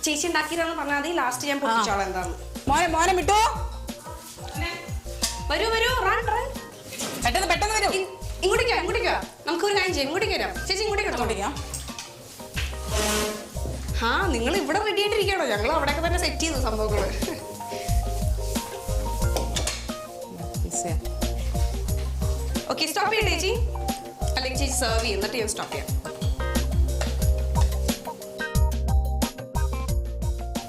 ചേച്ചി ഉണ്ടാക്കിയിട്ടാണ് പറഞ്ഞാൽ മതി. ലാസ്റ്റ് ഞാൻ പൊട്ടിച്ചോളാം എന്താണ്. മോനെ വിട്ടോ. വരൂ പെട്ടെന്ന് വരൂ. ഇങ്ങോട്ടേക്കാ നമുക്കൊരു കാര്യം ചെയ്യാം. ഇങ്ങോട്ടേക്ക് വരാം ചേച്ചി. ഇങ്ങോട്ടേക്ക് നിങ്ങൾ ഇവിടെ റെഡി ആയിട്ടിരിക്കണോ? ഞങ്ങൾ അവിടെയൊക്കെ തന്നെ സെറ്റ് ചെയ്തു സംഭവങ്ങള്. ഓക്കെ, സ്റ്റോപ്പ് ചെയ്യണ്ടേ ചേച്ചി? അല്ലെങ്കിൽ ചേച്ചി സെർവ് ചെയ്യും എന്നിട്ട് ഞാൻ സ്റ്റോപ്പ് ചെയ്യാം.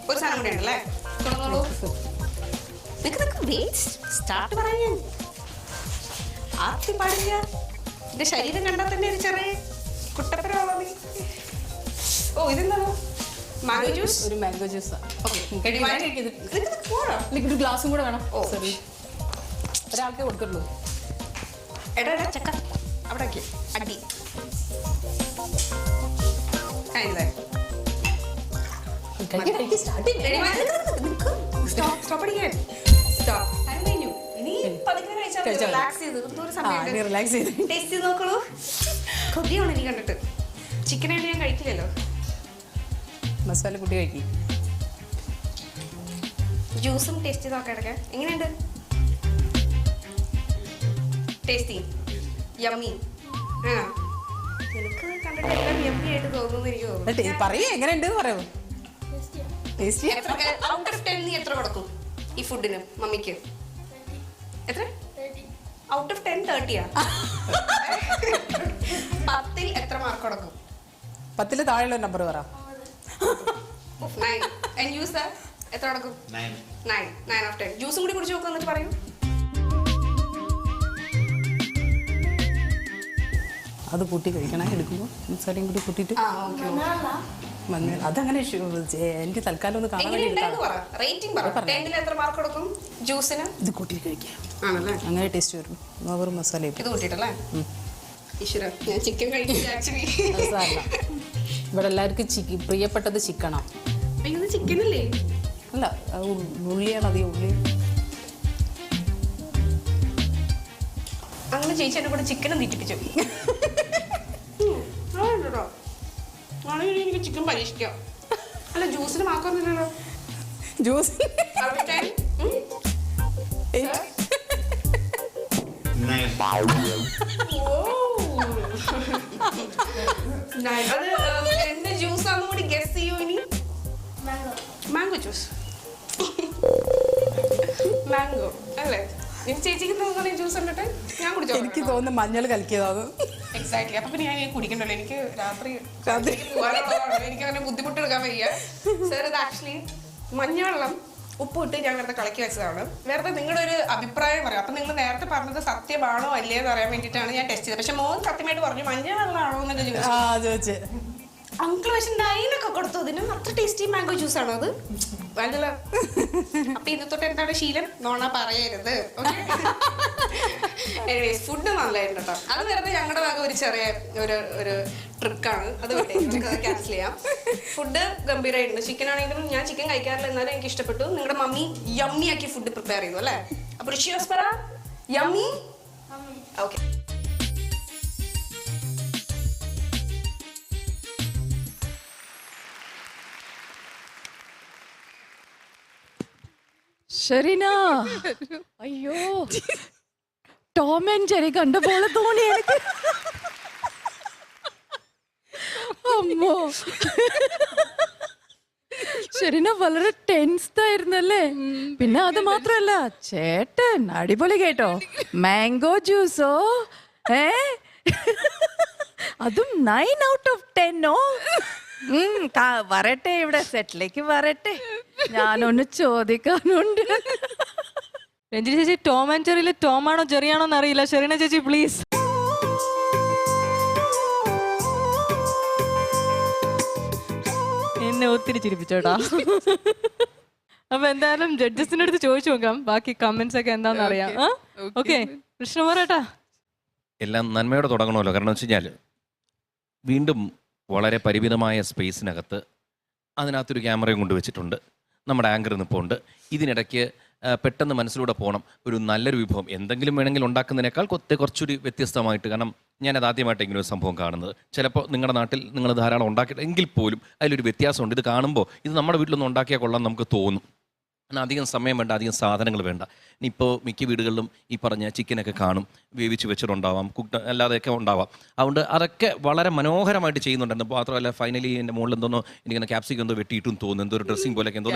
ഒരു സാധനം കൂടെ ഉണ്ടല്ലേ? സ്റ്റാർട്ട് പറയാൻ ആർത്തി പാടില്ല. എന്റെ ശരീരം കണ്ടാൽ തന്നെ ഒരു ചെറിയ കുട്ടപ്പനാണോ നീ? ഓ ഇതെന്താണോ? Mango juice. ഒരു മാംഗോ ജ്യൂസ്. ഒരു ഗ്ലാസും കൂടെ വേണം. ഓ സോറി, ഒരാൾക്കേ കൊടുക്കുള്ളൂ. എടാ ചക്ക അവിടെ അടി. കണ്ടിട്ട് ചിക്കനായിട്ട് ഞാൻ കഴിക്കില്ലല്ലോ. മസാല കൂട്ടി കഴിക്കും. ജ്യൂസും ടേസ്റ്റ് ചെയ്ത് നോക്കാം ഇടയ്ക്ക്. എങ്ങനെയുണ്ട്? Tasty, yummy. നിനക്ക് കണ്ടിട്ട് എല്ലാം യമ്മി ആയിട്ട് തോന്നുന്നു എനിക്ക് തോന്നുന്നു. പറയൂ, എങ്ങനെയുണ്ട് പറയൂ. ഔട്ട് ഓഫ് 10 നീ എത്ര കൊടുക്കും ഈ ഫുഡിന് മമ്മിക്ക്? എത്ര? Out of 10 30യാ? 10ൽ എത്ര മാർക്ക് കൊടുക്കും? 10ൽ താഴെയുള്ള നമ്പർ പറ. 9. And you sir? എത്ര കൊടുക്കും? 9 out of 10. ജ്യൂസും കൂടി കുടിച്ച് നോക്കുക എന്നിട്ട് പറയൂ. അത് കൂട്ടി കഴിക്കണം എടുക്കുമ്പോൾ മസാലയും കൂടി കൂട്ടിയിട്ട്. അതങ്ങനെ എനിക്ക് തൽക്കാലം ഒന്ന് കാണാൻ വേണ്ടി എത്ര മാർക്ക് കൊടുക്കും ജ്യൂസിന്? ഇത് കൂട്ടി കഴിക്കാം, അങ്ങനെ ടേസ്റ്റ് വരും. വെറും മസാല ഇത് കൂട്ടിട്ടല്ലേ? ഞാൻ ചിക്കൻ കഴിക്കില്ല ആക്ച്വലി. ഇവിടെ എല്ലാവർക്കും പ്രിയപ്പെട്ടത് ചിക്കനാ. ചിക്കൻ അല്ലേ? അല്ല, ഉള്ളിയാണ് അധികം. ഉള്ളി അങ്ങനെ ചേച്ചി എന്നെ കൂടെ ചിക്കനും തീറ്റിപ്പിച്ചു. എനിക്ക് ചിക്കൻ പരീക്ഷിക്കാം. അല്ല ജ്യൂസിന് മാക്കൊന്നുമില്ലല്ലോ. ജ്യൂസ് അത് എന്റെ ജ്യൂസ് ആണെന്ന് കൂടി ഗസ് ചെയ്യൂ ഇനി. Mango juice. മാംഗോ അല്ലേ? ചേച്ചിക്ക് തോന്നുന്ന ജ്യൂസ് കണ്ടിട്ട് ഞാൻ കുടിച്ചോ. എനിക്ക് തോന്നുന്നു മഞ്ഞൾ കലക്കിയതാണ്. എക്സാക്ട്ലി. അപ്പൊ പിന്നെ ഞാൻ കുടിക്കണ്ടല്ലോ. എനിക്ക് രാത്രി പോകാനുള്ളതാണ്. എനിക്ക് അങ്ങനെ ബുദ്ധിമുട്ടെടുക്കാൻ വയ്യ. സാർ ഇത് ആക്ച്വലി മഞ്ഞവെള്ളം ഉപ്പിട്ട് ഞാൻ വെറുതെ കളക്കി വെച്ചതാണ്. വെറുതെ നിങ്ങളുടെ ഒരു അഭിപ്രായം പറയാം. അപ്പൊ നിങ്ങൾ നേരത്തെ പറഞ്ഞത് സത്യമാണോ അല്ലേ എന്ന് അറിയാൻ വേണ്ടിയിട്ടാണ് ഞാൻ ടെസ്റ്റ് ചെയ്തത്. പക്ഷെ മോൻ സത്യമായിട്ട് പറഞ്ഞു മഞ്ഞവെള്ളമാണോ എന്നൊക്കെ ചോദിച്ചു. അങ്കിൾ പക്ഷെ 9 ഒക്കെ കൊടുത്തു. അതിനും അത്ര ടേസ്റ്റി മാംഗോ ജ്യൂസ് ആണോ അത്? അല്ല. അപ്പൊ ഇന്ന് തൊട്ട് എന്താണ് ശീലം? നോണ പറയരുത്. ഫുഡ് നല്ലായിരുന്നു കേട്ടോ. അത് വെറുതെ ഞങ്ങളുടെ ഭാഗം ഒരു ചെറിയ ഒരു ട്രിക്കാണ്. അത് ക്യാൻസൽ ചെയ്യാം. ഫുഡ് ഗംഭീരമായിട്ടുണ്ട്. ചിക്കൻ ആണെങ്കിലും ഞാൻ ചിക്കൻ കഴിക്കാറില്ല, എന്നാലും എനിക്ക് ഇഷ്ടപ്പെട്ടു. നിങ്ങളുടെ മമ്മി യമ്മി ആക്കി ഫുഡ് പ്രിപ്പയർ ചെയ്തു അല്ലേ? അപ്പൊ ഋഷിയോസ് പറ യമ്മി. ഓക്കെ. ഷെറിന, അയ്യോ ടോം ആൻഡ് ജെറി കണ്ട പോലെ തോന്നി എനിക്ക്. അമ്മോ, ഷെറിന വളരെ ടെൻസ്ഡ് ആയിരുന്നല്ലേ? പിന്നെ അത് മാത്രല്ല, ചേട്ടൻ അടിപൊളി കേട്ടോ. മാംഗോ ജ്യൂസോ അതും 9 out of 10. വരട്ടെ, ഇവിടെ സെറ്റിലേക്ക് വരട്ടെ. ഞാനൊന്ന് ചോദിക്കാനുണ്ട്. രഞ്ജിനി ചേച്ചി, ടോം ആൻഡ് ജെറിയിലെ ടോം ആണോ ജെറിയാണോ എന്നറിയില്ല. ഷെറിന ചേച്ചി പ്ലീസ്. എന്നെ ഒത്തിരി ചിരിപ്പിച്ചോട്ടാ. അപ്പൊ എന്തായാലും ജഡ്ജസിന്റെ അടുത്ത് ചോദിച്ചു നോക്കാം ബാക്കി കമന്റ്സ് ഒക്കെ എന്താണെന്ന് അറിയാം. ഓക്കെ, കൃഷ്ണ പറയട്ടാ. എല്ലാം നന്മയോടെ തുടങ്ങണമല്ലോ. കാരണം വെച്ച് കഴിഞ്ഞാൽ വീണ്ടും വളരെ പരിമിതമായ സ്പേസിനകത്ത് അതിനകത്തൊരു ക്യാമറയും കൊണ്ടുവച്ചിട്ടുണ്ട്. നമ്മുടെ ആങ്കർ നിൽപ്പുണ്ട്. ഇതിനിടയ്ക്ക് പെട്ടെന്ന് മനസ്സിലൂടെ പോകണം ഒരു നല്ലൊരു വിഭവം എന്തെങ്കിലും വേണമെങ്കിൽ ഉണ്ടാക്കുന്നതിനേക്കാൾ കുറച്ചുകൂടി വ്യത്യസ്തമായിട്ട്. കാരണം ഞാനത് ആദ്യമായിട്ട് ഇങ്ങനെ ഒരു സംഭവം കാണുന്നത്. ചിലപ്പോൾ നിങ്ങളുടെ നാട്ടിൽ നിങ്ങൾ ധാരാളം ഉണ്ടാക്കിയിട്ട് എങ്കിൽ പോലും അതിലൊരു വ്യത്യാസമുണ്ട്. ഇത് കാണുമ്പോൾ ഇത് നമ്മുടെ വീട്ടിലൊന്നും ഉണ്ടാക്കിയാൽ കൊള്ളാം നമുക്ക് തോന്നും. എന്നാൽ അധികം സമയം വേണ്ട, അധികം സാധനങ്ങൾ വേണ്ട. ഇനിയിപ്പോൾ മിക്ക വീടുകളിലും ഈ പറഞ്ഞ ചിക്കനൊക്കെ കാണും, വേവിച്ച് വെച്ചിട്ടുണ്ടാവാം, കുക്ക് അല്ലാതെയൊക്കെ ഉണ്ടാവാം. അതുകൊണ്ട് അതൊക്കെ വളരെ മനോഹരമായിട്ട് ചെയ്യുന്നുണ്ടായിരുന്നു. മാത്രമല്ല ഫൈനലി എൻ്റെ മുകളിൽ എന്തോന്നോ എനിക്കിങ്ങനെ ക്യാപ്സിക്കം എന്തോ വെട്ടിയിട്ടും തോന്നുന്നു, എന്തോ ഒരു ഡ്രസ്സിങ് പോലെയൊക്കെ എന്തോ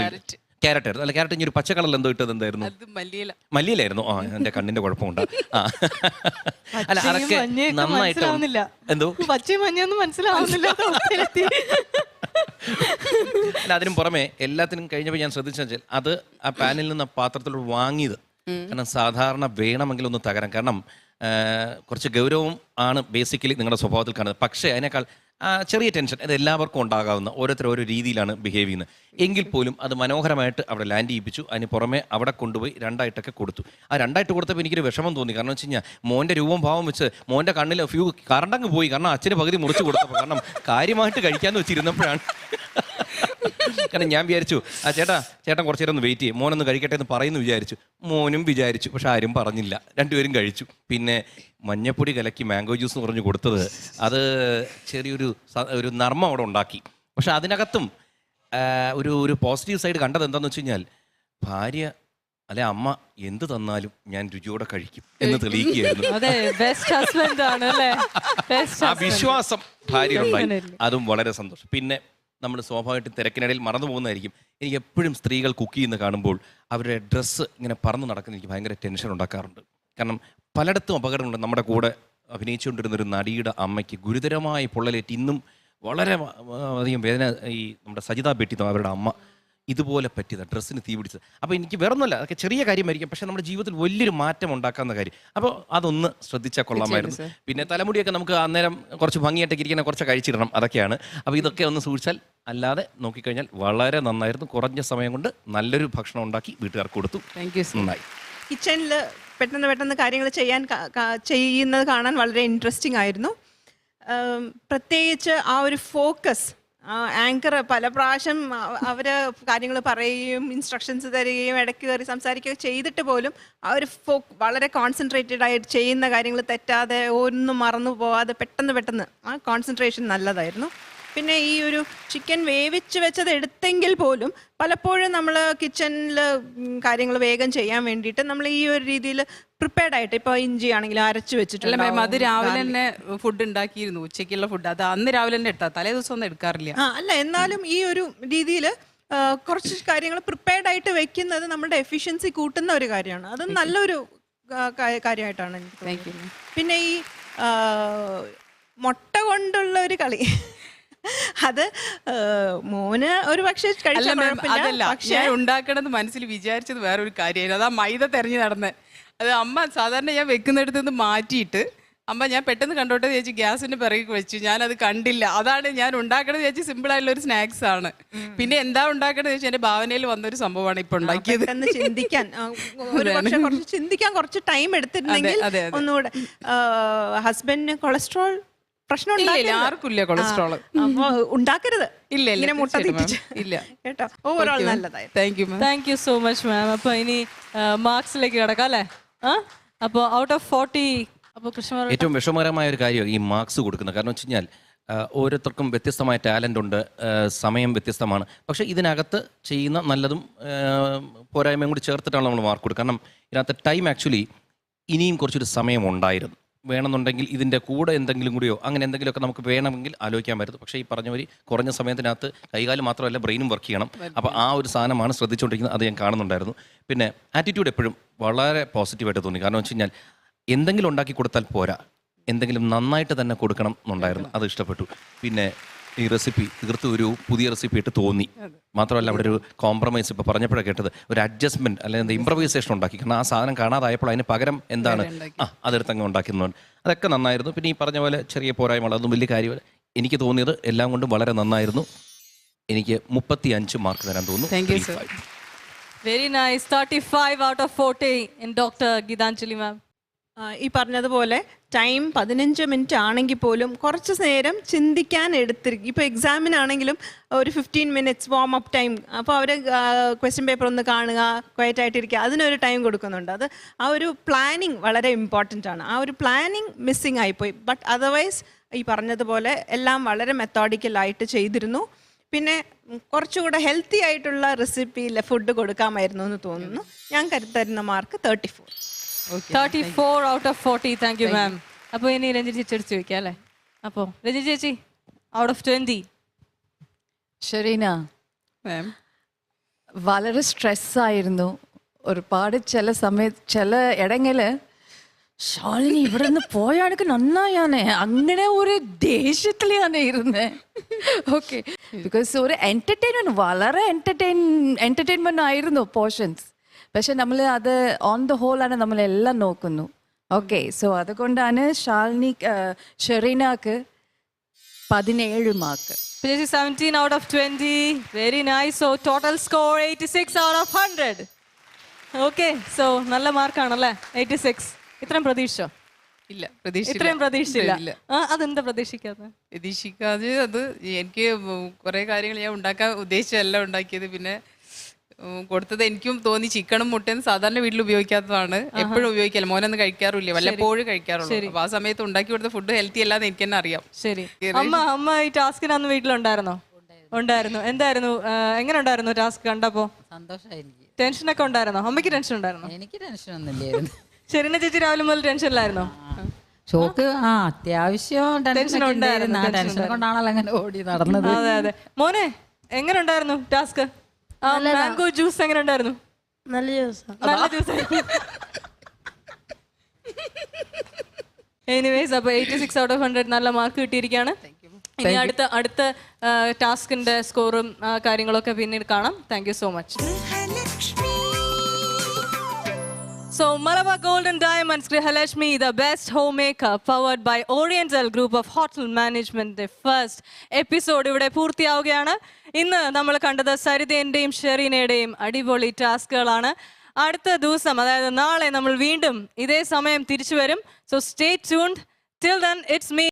ക്യാരറ്റ് ആയിരുന്നു. അല്ല, ക്യാരറ്റ് ഇനി ഒരു പച്ച കളറിൽ എന്തോ ഇട്ടത് എന്തായിരുന്നു? മല്ലിയിലായിരുന്നു. ആ, എൻ്റെ കണ്ണിൻ്റെ കുഴപ്പമുണ്ട്. ആ അല്ല, അതൊക്കെ നന്നായിട്ട് എന്തോ പച്ചയും മഞ്ഞൊന്നും മനസ്സിലാവുന്നില്ല. അല്ല, അതിനും പുറമെ എല്ലാത്തിനും കഴിഞ്ഞപ്പോൾ ഞാൻ ശ്രദ്ധിച്ചെന്ന് വെച്ചാൽ അത് ആ പാനിൽ നിന്ന് പാത്രത്തിലോട്ട് വാങ്ങിയത്. കാരണം സാധാരണ വേണമെങ്കിൽ ഒന്ന് തകരാം. കാരണം കുറച്ച് ഗൗരവം ആണ് ബേസിക്കലി നിങ്ങളുടെ സ്വഭാവത്തിൽ കാണുന്നത്. പക്ഷേ അതിനേക്കാൾ ചെറിയ ടെൻഷൻ അത് എല്ലാവർക്കും ഉണ്ടാകാവുന്ന, ഓരോരുത്തർ ഓരോ രീതിയിലാണ് ബിഹേവ് ചെയ്യുന്നത്. എങ്കിൽ പോലും അത് മനോഹരമായിട്ട് അവിടെ ലാൻഡ് ചെയ്യിപ്പിച്ചു. അതിന് പുറമെ അവിടെ കൊണ്ടുപോയി 2ആയിട്ടൊക്കെ കൊടുത്തു. ആ 2ആയിട്ട് കൊടുത്തപ്പോൾ എനിക്കൊരു വിഷമം തോന്നി. കാരണം വെച്ച് കഴിഞ്ഞാൽ മോൻ്റെ രൂപം ഭാവം വെച്ച് മോൻ്റെ കണ്ണിൽ കറണ്ടങ്ങ് പോയി. കാരണം അച്ഛന് പകുതി മുറിച്ച് കൊടുത്തപ്പോൾ, കാരണം കാര്യമായിട്ട് കഴിക്കാമെന്ന് വെച്ചിരുന്നപ്പോഴാണ്. കാരണം ഞാൻ വിചാരിച്ചു ചേട്ടൻ കുറച്ച് നേരം ഒന്ന് വെയിറ്റ് ചെയ്യും, മോനൊന്ന് കഴിക്കട്ടെ എന്ന് പറയുന്നു വിചാരിച്ചു. മോനും വിചാരിച്ചു, പക്ഷെ ആരും പറഞ്ഞില്ല. രണ്ടുപേരും കഴിച്ചു. പിന്നെ മഞ്ഞപ്പൊടി കലക്കി മാംഗോ ജ്യൂസ് എന്ന് പറഞ്ഞു കൊടുത്തത് അത് ചെറിയൊരു നർമ്മം അവിടെ ഉണ്ടാക്കി. പക്ഷെ അതിനകത്തും ഒരു പോസിറ്റീവ് സൈഡ് കണ്ടത് എന്താണെന്ന് വെച്ച് കഴിഞ്ഞാൽ ഭാര്യ അല്ലെ അമ്മ എന്ത് തന്നാലും ഞാൻ രുചിയോടെ കഴിക്കും എന്ന് തെളിയിക്കുകയായിരുന്നു. ആ വിശ്വാസം ഭാര്യയുണ്ടായി, അതും വളരെ സന്തോഷം. പിന്നെ നമ്മൾ സ്വാഭാവികമായിട്ടും തിരക്കിനിടയിൽ മറന്നു പോകുന്നതായിരിക്കും. എനിക്ക് എപ്പോഴും സ്ത്രീകൾ കുക്ക് ചെയ്യുന്ന കാണുമ്പോൾ അവരുടെ ഡ്രസ്സ് ഇങ്ങനെ പറന്ന് നടക്കുന്ന എനിക്ക് ഭയങ്കര ടെൻഷൻ ഉണ്ടാക്കാറുണ്ട്. കാരണം പലയിടത്തും അപകടമുണ്ട്. നമ്മുടെ കൂടെ അഭിനയിച്ചുകൊണ്ടിരുന്ന ഒരു നടിയുടെ അമ്മയ്ക്ക് ഗുരുതരമായി പൊള്ളലേറ്റ് ഇന്നും വളരെ അധികം വേദന. ഈ നമ്മുടെ സജിത ബെട്ടി അവരുടെ അമ്മ ഇതുപോലെ പറ്റിയത്, ഡ്രസ്സിന് തീ പിടിച്ചത്. അപ്പോൾ എനിക്ക് വേറൊന്നുമല്ല, അതൊക്കെ ചെറിയ കാര്യമായിരിക്കും, പക്ഷേ നമ്മുടെ ജീവിതത്തിൽ വലിയൊരു മാറ്റം ഉണ്ടാക്കാവുന്ന കാര്യം. അപ്പോൾ അതൊന്ന് ശ്രദ്ധിച്ചാൽ കൊള്ളാമായിരുന്നു. പിന്നെ തലമുടിയൊക്കെ നമുക്ക് അന്നേരം കുറച്ച് ഭംഗിയായിട്ടൊക്കെ ഇരിക്കുന്ന കുറച്ച് കഴിച്ചിടണം, അതൊക്കെയാണ്. അപ്പോൾ ഇതൊക്കെ ഒന്ന് സൂക്ഷിച്ചാൽ, അല്ലാതെ നോക്കിക്കഴിഞ്ഞാൽ വളരെ നന്നായിരുന്നു. കുറഞ്ഞ സമയം കൊണ്ട് നല്ലൊരു ഭക്ഷണം ഉണ്ടാക്കി വീട്ടുകാർക്ക് കൊടുത്തു. നന്നായി. കിച്ചണിൽ പെട്ടെന്ന് കാര്യങ്ങൾ ചെയ്യുന്നത് കാണാൻ വളരെ ഇൻട്രസ്റ്റിംഗ് ആയിരുന്നു. പ്രത്യേകിച്ച് ആ ഒരു ഫോക്കസ്, ആങ്കർ പല പ്രാവശ്യം അവർ കാര്യങ്ങൾ പറയുകയും ഇൻസ്ട്രക്ഷൻസ് തരികയും ഇടയ്ക്ക് കയറി സംസാരിക്കുകയും ചെയ്തിട്ട് പോലും ആ ഒരു വളരെ കോൺസെൻട്രേറ്റഡ് ആയിട്ട് ചെയ്യുന്ന കാര്യങ്ങൾ തെറ്റാതെ ഒന്നും മറന്നു പോവാതെ പെട്ടെന്ന് ആ കോൺസെൻട്രേഷൻ നല്ലതായിരുന്നു. പിന്നെ ഈ ഒരു ചിക്കൻ വേവിച്ച് വെച്ചത് എടുത്തെങ്കിൽ പോലും പലപ്പോഴും നമ്മൾ കിച്ചണിൽ കാര്യങ്ങൾ വേഗം ചെയ്യാൻ വേണ്ടിയിട്ട് നമ്മൾ ഈ ഒരു രീതിയിൽ പ്രിപ്പയർഡ് ആയിട്ട്, ഇപ്പോൾ ഇഞ്ചി ആണെങ്കിലും അരച്ചു വെച്ചിട്ടുണ്ട്. മാം, അത് രാവിലെ തന്നെ ഫുഡ് ഉണ്ടാക്കിയിരുന്നു, ഉച്ചയ്ക്കുള്ള ഫുഡ്. അത് അന്ന് രാവിലെ തന്നെ എടുത്താൽ തലേ ദിവസം ഒന്നും എടുക്കാറില്ല. അല്ല, എന്നാലും ഈ ഒരു രീതിയിൽ കുറച്ച് കാര്യങ്ങൾ പ്രിപ്പയർഡ് ആയിട്ട് വെക്കുന്നത് നമ്മുടെ എഫിഷ്യൻസി കൂട്ടുന്ന ഒരു കാര്യമാണ്. അത് നല്ലൊരു കാര്യമായിട്ടാണ് എനിക്ക് തോന്നുന്നത്. പിന്നെ ഈ മുട്ട കൊണ്ടുള്ള ഒരു കളി, അത് മോന് ഒരു പക്ഷേ ഞാൻ ഉണ്ടാക്കണമെന്ന് മനസ്സിൽ വിചാരിച്ചത് വേറൊരു കാര്യമായിരുന്നു. അത് ആ മൈദ തെരഞ്ഞു നടന്ന് അത് അമ്മ സാധാരണ ഞാൻ വെക്കുന്നിടത്ത് നിന്ന് മാറ്റിയിട്ട് അമ്മ ഞാൻ പെട്ടെന്ന് കണ്ടോട്ടെ ചേച്ചി ഗ്യാസിന്റെ പിറകെ വെച്ചു. ഞാനത് കണ്ടില്ല. അതാണ് ഞാൻ ഉണ്ടാക്കണത് ചേച്ചി. സിമ്പിൾ ആയിട്ടുള്ള ഒരു സ്നാക്സ് ആണ്. പിന്നെ എന്താ ഉണ്ടാക്കണത് ചേച്ചി എന്റെ ഭാവനയിൽ വന്നൊരു സംഭവമാണ് ഇപ്പൊ ഉണ്ടാക്കിയത്. ചിന്തിക്കാൻ കുറച്ച് ടൈം എടുത്തിരുന്നെങ്കിൽ ഒന്നുകൂടെ. ഹസ്ബൻഡിന് കൊളസ്ട്രോൾ പ്രശ്നം ആർക്കില്ല കൊളസ്ട്രോൾ. ഉണ്ടാക്കരുത്. ഇല്ല, മുട്ട തിരിച്ച് ഇല്ല കേട്ടോ. ഓവറോൾ നല്ലതായി. Thank you so much ma'am. അപ്പൊ ഇനി മാർക്സിലേക്ക് കിടക്കാം അല്ലേ? അപ്പോൾ ഔട്ട് ഓഫ് 40 അപ്പോൾ കൃഷ്ണ ഏറ്റവും വിഷമകരമായ ഒരു കാര്യം ഈ മാർക്സ് കൊടുക്കുന്നത്. കാരണം വെച്ച് കഴിഞ്ഞാൽ ഓരോരുത്തർക്കും വ്യത്യസ്തമായ ടാലൻ്റ് ഉണ്ട്, സമയം വ്യത്യസ്തമാണ്. പക്ഷേ ഇതിനകത്ത് ചെയ്യുന്ന നല്ലതും പോരായ്മയും കൂടി ചേർത്തിട്ടാണ് നമ്മൾ മാർക്ക് കൊടുക്കുക. കാരണം ഇതിനകത്ത് ടൈം ആക്ച്വലി ഇനിയും കുറച്ചൊരു സമയം ഉണ്ടായിരുന്നു. വേണമെന്നുണ്ടെങ്കിൽ ഇതിൻ്റെ കൂടെ എന്തെങ്കിലും കൂടിയോ അങ്ങനെ എന്തെങ്കിലുമൊക്കെ നമുക്ക് വേണമെങ്കിൽ ആലോചിക്കാൻ പറ്റും. പക്ഷേ ഈ പറഞ്ഞ വരി കുറഞ്ഞ സമയത്തിനകത്ത് കൈകാലം മാത്രമല്ല ബ്രെയിനും വർക്ക് ചെയ്യണം. അപ്പോൾ ആ ഒരു സാധനമാണ് ശ്രദ്ധിച്ചുകൊണ്ടിരിക്കുന്നത്. അത് ഞാൻ കാണുന്നുണ്ടായിരുന്നു. പിന്നെ ആറ്റിറ്റ്യൂഡ് എപ്പോഴും വളരെ പോസിറ്റീവായിട്ട് തോന്നി. കാരണം വെച്ച് കഴിഞ്ഞാൽ എന്തെങ്കിലും ഉണ്ടാക്കി കൊടുത്താൽ പോരാ, എന്തെങ്കിലും നന്നായിട്ട് തന്നെ കൊടുക്കണം എന്നുണ്ടായിരുന്നു. അത് ഇഷ്ടപ്പെട്ടു. പിന്നെ ഈ റെസിപ്പി തീർത്തും ഒരു പുതിയ റെസിപ്പി ആയിട്ട് തോന്നി. മാത്രമല്ല അവിടെ ഒരു കോംപ്രമൈസ് ഇപ്പോൾ പറഞ്ഞപ്പോഴാണ് കേട്ടത്, ഒരു അഡ്ജസ്റ്റ്മെൻറ്റ് അല്ലെങ്കിൽ ഇംപ്രവൈസേഷൻ ഉണ്ടാക്കി. കാരണം ആ സാധനം കാണാതായപ്പോൾ അതിന് പകരം എന്താണ് അതെടുത്തങ്ങ് ഉണ്ടാക്കുന്നുണ്ട്. അതൊക്കെ നന്നായിരുന്നു. പിന്നെ ഈ പറഞ്ഞ പോലെ ചെറിയ പോരായ്മകൾ, അതൊന്നും വലിയ കാര്യമല്ല. എനിക്ക് തോന്നിയത് എല്ലാം കൊണ്ടും വളരെ നന്നായിരുന്നു. എനിക്ക് 35 മാർക്ക് തരാൻ തോന്നുന്നു. Very nice. 35 out of 40 in Dr. Gitanjali ma'am. ഈ പറഞ്ഞതുപോലെ ടൈം 15 മിനിറ്റ് ആണെങ്കിൽ പോലും കുറച്ച് നേരം ചിന്തിക്കാൻ എടുത്തിരിക്കും. ഇപ്പോൾ എക്സാമിനാണെങ്കിലും ഒരു 15 മിനിറ്റ്സ് വാം അപ്പ് ടൈം. അപ്പോൾ അവർ ക്വസ്റ്റ്യൻ പേപ്പർ ഒന്ന് കാണുക, ക്വയറ്റ് ആയിട്ടിരിക്കുക, അതിനൊരു ടൈം കൊടുക്കുന്നുണ്ട്. അത് ആ ഒരു പ്ലാനിങ് വളരെ ഇമ്പോർട്ടൻ്റ് ആണ്. ആ ഒരു പ്ലാനിങ് മിസ്സിങ് ആയിപ്പോയി. ബട്ട് അതർവൈസ് ഈ പറഞ്ഞതുപോലെ എല്ലാം വളരെ മെത്തോഡിക്കലായിട്ട് ചെയ്തിരുന്നു. പിന്നെ കുറച്ചുകൂടെ ഹെൽത്തി ആയിട്ടുള്ള റെസിപ്പിയിൽ ഫുഡ് കൊടുക്കാമായിരുന്നു എന്ന് തോന്നുന്നു. ഞാൻ തരുന്ന mark 34. 34 out of 40. Thank you ma'am. അപ്പോൾ ഇനി രഞ്ജിനി ചേച്ചി എടുത്ത് ചോദിക്കാം അല്ലേ? അപ്പോൾ രഞ്ജിനി ചേച്ചി ഔട്ട് ഓഫ് 20. ഷെറീന, മാം വളരെ സ്ട്രെസ്സായിരുന്നു. ഒരുപാട് ചില ഇടങ്ങളില് ഷാലിനി ഇവിടെ നിന്ന് പോയാണെങ്കിൽ നന്നായാനേ, അങ്ങനെ ഒരു ദേഷ്യത്തിലാണ് ഇരുന്നേ. ഓക്കെ, ബിക്കോസ് ഒരു എന്റർടൈൻമെന്റ്, വളരെ എന്റർടൈൻമെന്റ് ആയിരുന്നു പോർഷൻസ്. പക്ഷെ നമ്മൾ അത് ഓൺ ദ ഹോൾ ആണ് നമ്മളെല്ലാം നോക്കുന്നു. ഓക്കെ, സോ അതുകൊണ്ടാണ് ഷെറീനക്ക് 17 മാർക്ക്. ചേച്ചി 17 out of 20. Very nice. So total score 86 out of 100. Okay, so നല്ല മാർക്കാണല്ലേ 86. ഇത്രയും പ്രതീക്ഷിച്ചോ? ഇല്ല, പ്രതീക്ഷിച്ചില്ല. ഇത്രയും പ്രതീക്ഷിച്ചില്ല. ഇല്ല. അതെന്താ പ്രതീക്ഷിക്കാതെ? പ്രതീക്ഷിക്കാതെ അത് എനിക്ക് കുറെ കാര്യങ്ങൾ ഞാൻ ഉണ്ടാക്കാൻ ഉദ്ദേശിച്ചല്ല ഉണ്ടാക്കിയത്. പിന്നെ കൊടുത്തത് എനിക്കും തോന്നി ചിക്കനും മുട്ടയും സാധാരണ വീട്ടിൽ ഉപയോഗിക്കാത്തതാണ്. എപ്പോഴും ഉപയോഗിക്കാല്ല, മോനൊന്നും കഴിക്കാറില്ല, വല്ലപ്പോഴും കഴിക്കാറുള്ളൂ. അപ്പൊ ആ സമയത്ത് ഉണ്ടാക്കി കൊടുത്ത ഫുഡ് ഹെൽത്തി അല്ലാന്ന് എനിക്ക് തന്നെ അറിയാം. ശരി. അമ്മ ഈ ടാസ്കിന് അന്ന് വീട്ടിലുണ്ടായിരുന്നോ? ഉണ്ടായിരുന്നു. എന്തായിരുന്നു, എങ്ങനെ ഉണ്ടായിരുന്നു ടാസ്ക് കണ്ടപ്പോ? സന്തോഷമായി എനിക്ക്. ടെൻഷനൊക്കെ ഉണ്ടായിരുന്നോ? അമ്മയ്ക്ക് ടെൻഷൻ ഉണ്ടായിരുന്നോ? എനിക്ക് ടെൻഷനൊന്നുമില്ലായിരുന്നു. ശരീന ചേച്ചി രാവിലെ മുതൽ ടെൻഷനിലായിരുന്നോ? ഷോക്ക് അത്യാവശ്യം ടെൻഷൻ ഉണ്ടായിരുന്നു. ആ ടെൻഷൻ കൊണ്ടാണല്ലോ അങ്ങനെ ഓടി നടന്നത്. അതെ അതെ. മോനെ എങ്ങനെ ഉണ്ടായിരുന്നു ടാസ്ക്? മാംഗോ ജ്യൂസ് എങ്ങനെ ഉണ്ടായിരുന്നു? നല്ല ജ്യൂസ്. നല്ല ജ്യൂസ്. എനിവേസ്, അപ്പൊ 86 out of 100 നല്ല മാർക്ക് കിട്ടിയിരിക്കുകയാണ്. ഇനി അടുത്ത ടാസ്കിന്റെ സ്കോറും കാര്യങ്ങളൊക്കെ പിന്നീട് കാണാം. Thank you so much. So Malabar Gold and Diamonds Grihalashmi, the best homemaker, powered by Oriental Group of Hotel Management. The first episode ഇവിടെ പൂർത്തിയാവുകയാണ്. ഇന്ന് നമ്മൾ കണ്ടത് സരിതേന്റെയും ഷെറീനയുടെയും അടിപൊളി ടാസ്കുകളാണ്. അടുത്ത ദിവസം, അതായത് നാളെ, നമ്മൾ വീണ്ടും ഇതേ സമയം തിരിച്ചു വരും. So stay tuned. Till then, it's me.